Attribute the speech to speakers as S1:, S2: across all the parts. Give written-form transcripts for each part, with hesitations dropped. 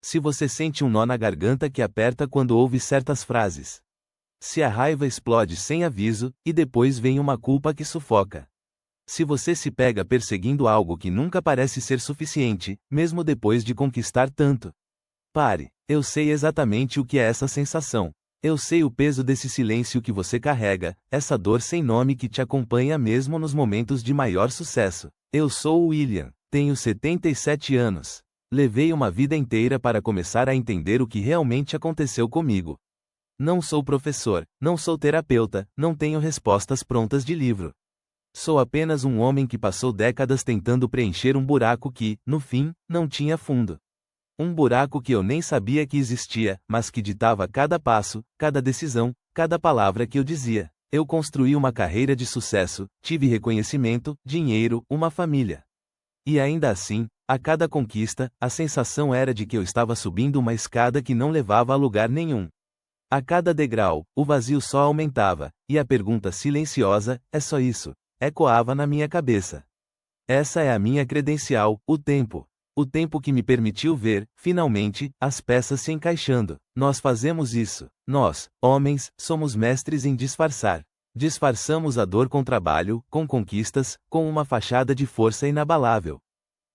S1: Se você sente um nó na garganta que aperta quando ouve certas frases. Se a raiva explode sem aviso, e depois vem uma culpa que sufoca. Se você se pega perseguindo algo que nunca parece ser suficiente, mesmo depois de conquistar tanto. Pare, eu sei exatamente o que é essa sensação. Eu sei o peso desse silêncio que você carrega, essa dor sem nome que te acompanha mesmo nos momentos de maior sucesso. Eu sou o William, tenho 77 anos. Levei uma vida inteira para começar a entender o que realmente aconteceu comigo. Não sou professor, não sou terapeuta, não tenho respostas prontas de livro. Sou apenas um homem que passou décadas tentando preencher um buraco que, no fim, não tinha fundo. Um buraco que eu nem sabia que existia, mas que ditava cada passo, cada decisão, cada palavra que eu dizia. Eu construí uma carreira de sucesso, tive reconhecimento, dinheiro, uma família. E ainda assim, a cada conquista, a sensação era de que eu estava subindo uma escada que não levava a lugar nenhum. A cada degrau, o vazio só aumentava, e a pergunta silenciosa, é só isso, ecoava na minha cabeça. Essa é a minha credencial, o tempo. O tempo que me permitiu ver, finalmente, as peças se encaixando. Nós fazemos isso. Nós, homens, somos mestres em disfarçar. Disfarçamos a dor com trabalho, com conquistas, com uma fachada de força inabalável.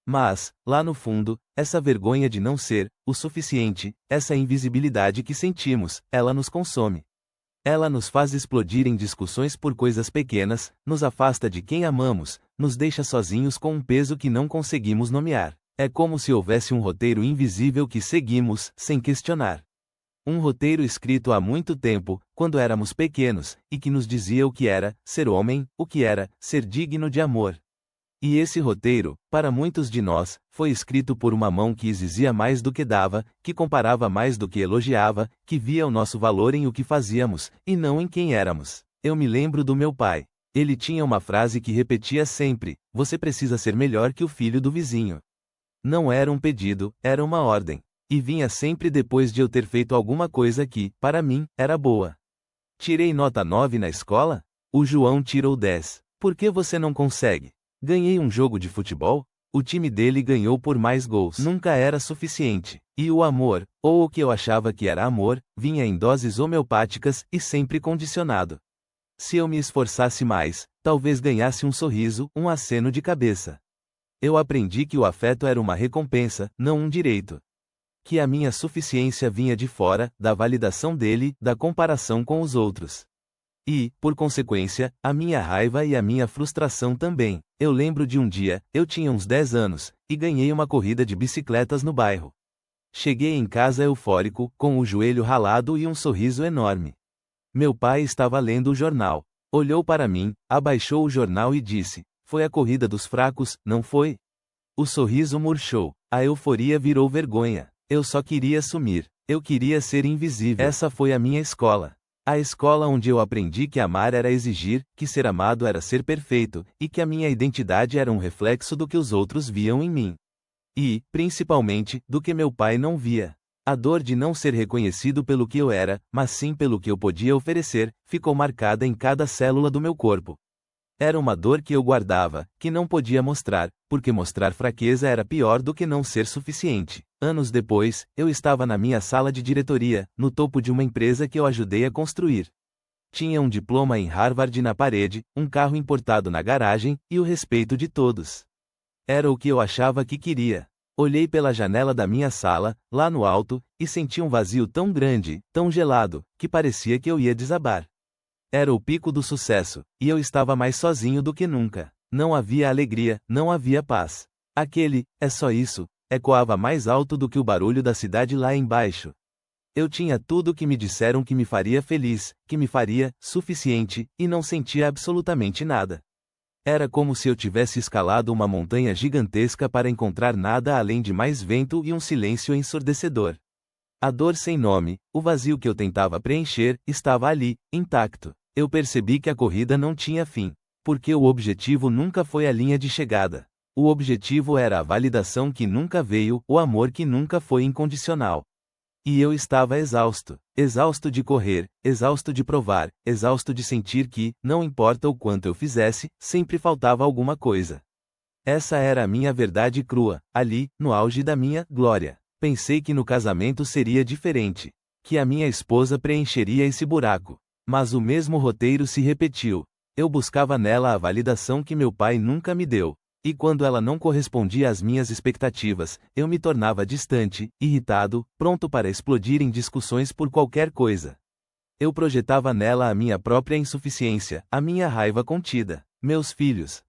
S1: Mas, lá no fundo, essa vergonha de não ser o suficiente, essa invisibilidade que sentimos, ela nos consome. Ela nos faz explodir em discussões por coisas pequenas, nos afasta de quem amamos, nos deixa sozinhos com um peso que não conseguimos nomear. É como se houvesse um roteiro invisível que seguimos, sem questionar. Um roteiro escrito há muito tempo, quando éramos pequenos, e que nos dizia o que era ser homem, o que era ser digno de amor. E esse roteiro, para muitos de nós, foi escrito por uma mão que exigia mais do que dava, que comparava mais do que elogiava, que via o nosso valor em o que fazíamos, e não em quem éramos. Eu me lembro do meu pai. Ele tinha uma frase que repetia sempre: você precisa ser melhor que o filho do vizinho. Não era um pedido, era uma ordem. E vinha sempre depois de eu ter feito alguma coisa que, para mim, era boa. Tirei nota 9 na escola? O João tirou 10. Por que você não consegue? Ganhei um jogo de futebol? O time dele ganhou por mais gols. Nunca era suficiente. E o amor, ou o que eu achava que era amor, vinha em doses homeopáticas e sempre condicionado. Se eu me esforçasse mais, talvez ganhasse um sorriso, um aceno de cabeça. Eu aprendi que o afeto era uma recompensa, não um direito. Que a minha suficiência vinha de fora, da validação dele, da comparação com os outros. E, por consequência, a minha raiva e a minha frustração também. Eu lembro de um dia, eu tinha uns 10 anos, e ganhei uma corrida de bicicletas no bairro. Cheguei em casa eufórico, com o joelho ralado e um sorriso enorme. Meu pai estava lendo o jornal. Olhou para mim, abaixou o jornal e disse: foi a corrida dos fracos, não foi? O sorriso murchou. A euforia virou vergonha. Eu só queria sumir. Eu queria ser invisível. Essa foi a minha escola. A escola onde eu aprendi que amar era exigir, que ser amado era ser perfeito, e que a minha identidade era um reflexo do que os outros viam em mim. E, principalmente, do que meu pai não via. A dor de não ser reconhecido pelo que eu era, mas sim pelo que eu podia oferecer, ficou marcada em cada célula do meu corpo. Era uma dor que eu guardava, que não podia mostrar, porque mostrar fraqueza era pior do que não ser suficiente. Anos depois, eu estava na minha sala de diretoria, no topo de uma empresa que eu ajudei a construir. Tinha um diploma em Harvard na parede, um carro importado na garagem, e o respeito de todos. Era o que eu achava que queria. Olhei pela janela da minha sala, lá no alto, e senti um vazio tão grande, tão gelado, que parecia que eu ia desabar. Era o pico do sucesso, e eu estava mais sozinho do que nunca. Não havia alegria, não havia paz. Aquele, é só isso, ecoava mais alto do que o barulho da cidade lá embaixo. Eu tinha tudo que me disseram que me faria feliz, que me faria suficiente, e não sentia absolutamente nada. Era como se eu tivesse escalado uma montanha gigantesca para encontrar nada além de mais vento e um silêncio ensurdecedor. A dor sem nome, o vazio que eu tentava preencher, estava ali, intacto. Eu percebi que a corrida não tinha fim, porque o objetivo nunca foi a linha de chegada. O objetivo era a validação que nunca veio, o amor que nunca foi incondicional. E eu estava exausto. Exausto de correr, exausto de provar, exausto de sentir que, não importa o quanto eu fizesse, sempre faltava alguma coisa. Essa era a minha verdade crua, ali, no auge da minha glória. Pensei que no casamento seria diferente, que a minha esposa preencheria esse buraco. Mas o mesmo roteiro se repetiu. Eu buscava nela a validação que meu pai nunca me deu. E quando ela não correspondia às minhas expectativas, eu me tornava distante, irritado, pronto para explodir em discussões por qualquer coisa. Eu projetava nela a minha própria insuficiência, a minha raiva contida. Meus filhos.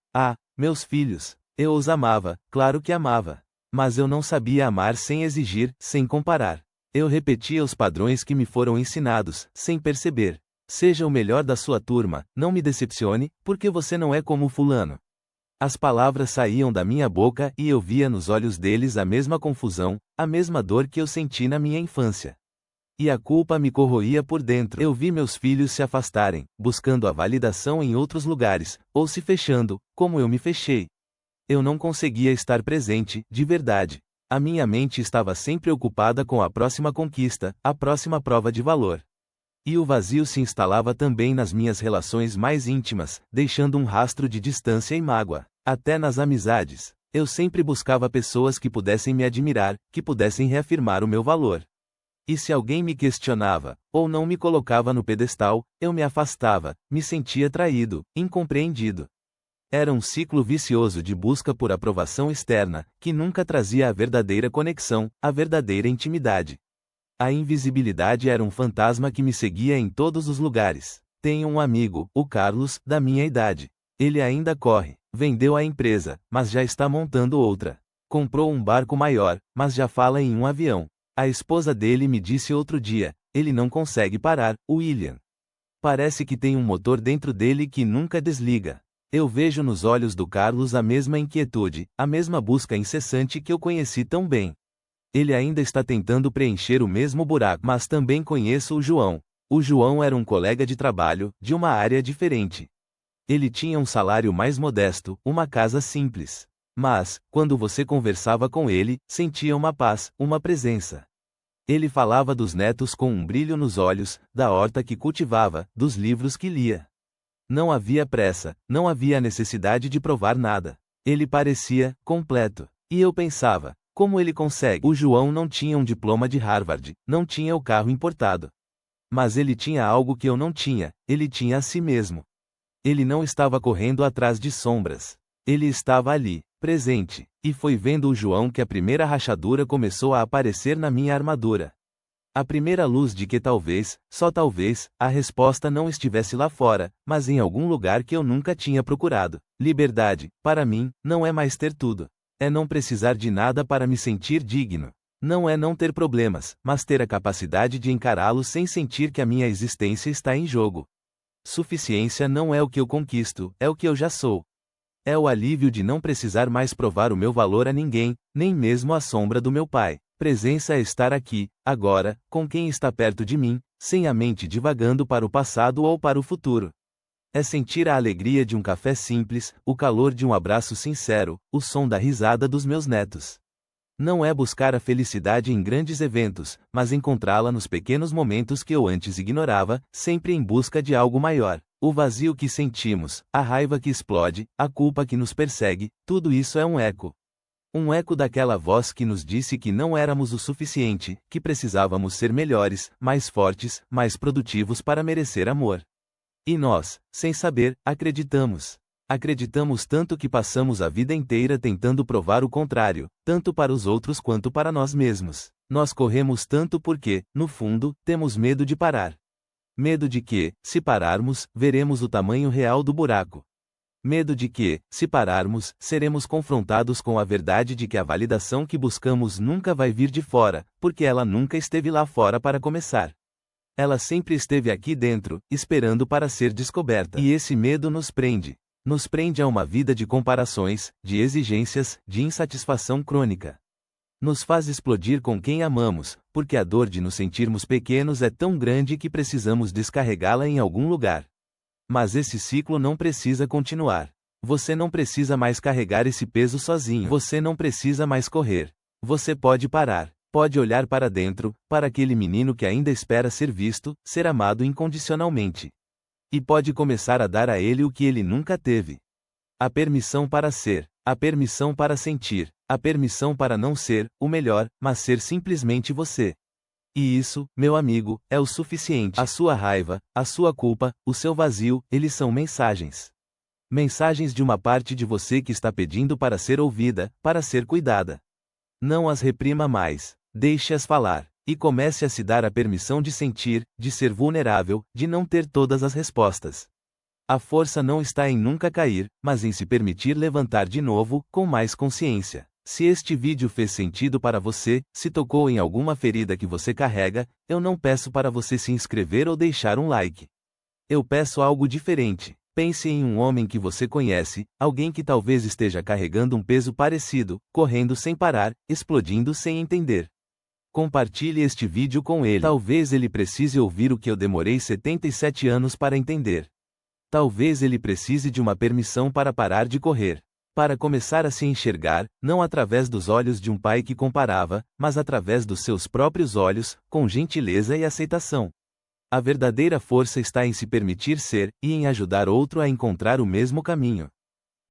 S1: Meus filhos. Eu os amava, claro que amava. Mas eu não sabia amar sem exigir, sem comparar. Eu repetia os padrões que me foram ensinados, sem perceber. Seja o melhor da sua turma, não me decepcione, porque você não é como fulano. As palavras saíam da minha boca e eu via nos olhos deles a mesma confusão, a mesma dor que eu senti na minha infância. E a culpa me corroía por dentro. Eu vi meus filhos se afastarem, buscando a validação em outros lugares, ou se fechando, como eu me fechei. Eu não conseguia estar presente, de verdade. A minha mente estava sempre ocupada com a próxima conquista, a próxima prova de valor. E o vazio se instalava também nas minhas relações mais íntimas, deixando um rastro de distância e mágoa. Até nas amizades. Eu sempre buscava pessoas que pudessem me admirar, que pudessem reafirmar o meu valor. E se alguém me questionava, ou não me colocava no pedestal, eu me afastava, me sentia traído, incompreendido. Era um ciclo vicioso de busca por aprovação externa, que nunca trazia a verdadeira conexão, a verdadeira intimidade. A invisibilidade era um fantasma que me seguia em todos os lugares. Tenho um amigo, o Carlos, da minha idade. Ele ainda corre. Vendeu a empresa, mas já está montando outra. Comprou um barco maior, mas já fala em um avião. A esposa dele me disse outro dia, ele não consegue parar, William. Parece que tem um motor dentro dele que nunca desliga. Eu vejo nos olhos do Carlos a mesma inquietude, a mesma busca incessante que eu conheci tão bem. Ele ainda está tentando preencher o mesmo buraco, mas também conheço o João. O João era um colega de trabalho, de uma área diferente. Ele tinha um salário mais modesto, uma casa simples. Mas, quando você conversava com ele, sentia uma paz, uma presença. Ele falava dos netos com um brilho nos olhos, da horta que cultivava, dos livros que lia. Não havia pressa, não havia necessidade de provar nada. Ele parecia completo. E eu pensava, como ele consegue? O João não tinha um diploma de Harvard, não tinha o carro importado. Mas ele tinha algo que eu não tinha, ele tinha a si mesmo. Ele não estava correndo atrás de sombras. Ele estava ali, presente, e foi vendo o João que a primeira rachadura começou a aparecer na minha armadura. A primeira luz de que talvez, só talvez, a resposta não estivesse lá fora, mas em algum lugar que eu nunca tinha procurado. Liberdade, para mim, não é mais ter tudo. É não precisar de nada para me sentir digno. Não é não ter problemas, mas ter a capacidade de encará-los sem sentir que a minha existência está em jogo. Suficiência não é o que eu conquisto, é o que eu já sou. É o alívio de não precisar mais provar o meu valor a ninguém, nem mesmo à sombra do meu pai. Presença é estar aqui, agora, com quem está perto de mim, sem a mente divagando para o passado ou para o futuro. É sentir a alegria de um café simples, o calor de um abraço sincero, o som da risada dos meus netos. Não é buscar a felicidade em grandes eventos, mas encontrá-la nos pequenos momentos que eu antes ignorava, sempre em busca de algo maior. O vazio que sentimos, a raiva que explode, a culpa que nos persegue, tudo isso é um eco. Um eco daquela voz que nos disse que não éramos o suficiente, que precisávamos ser melhores, mais fortes, mais produtivos para merecer amor. E nós, sem saber, acreditamos. Acreditamos tanto que passamos a vida inteira tentando provar o contrário, tanto para os outros quanto para nós mesmos. Nós corremos tanto porque, no fundo, temos medo de parar. Medo de que, se pararmos, veremos o tamanho real do buraco. Medo de que, se pararmos, seremos confrontados com a verdade de que a validação que buscamos nunca vai vir de fora, porque ela nunca esteve lá fora para começar. Ela sempre esteve aqui dentro, esperando para ser descoberta. E esse medo nos prende. Nos prende a uma vida de comparações, de exigências, de insatisfação crônica. Nos faz explodir com quem amamos, porque a dor de nos sentirmos pequenos é tão grande que precisamos descarregá-la em algum lugar. Mas esse ciclo não precisa continuar. Você não precisa mais carregar esse peso sozinho. Você não precisa mais correr. Você pode parar. Pode olhar para dentro, para aquele menino que ainda espera ser visto, ser amado incondicionalmente. E pode começar a dar a ele o que ele nunca teve. A permissão para ser, a permissão para sentir, A permissão para não ser o melhor, mas ser simplesmente você. E isso, meu amigo, é o suficiente. A sua raiva, a sua culpa, o seu vazio, eles são mensagens. Mensagens de uma parte de você que está pedindo para ser ouvida, para ser cuidada. Não as reprima mais. Deixe-as falar. E comece a se dar a permissão de sentir, de ser vulnerável, de não ter todas as respostas. A força não está em nunca cair, mas em se permitir levantar de novo, com mais consciência. Se este vídeo fez sentido para você, se tocou em alguma ferida que você carrega, eu não peço para você se inscrever ou deixar um like. Eu peço algo diferente. Pense em um homem que você conhece, alguém que talvez esteja carregando um peso parecido, correndo sem parar, explodindo sem entender. Compartilhe este vídeo com ele. Talvez ele precise ouvir o que eu demorei 77 anos para entender. Talvez ele precise de uma permissão para parar de correr. Para começar a se enxergar, não através dos olhos de um pai que comparava, mas através dos seus próprios olhos, com gentileza e aceitação. A verdadeira força está em se permitir ser, e em ajudar outro a encontrar o mesmo caminho.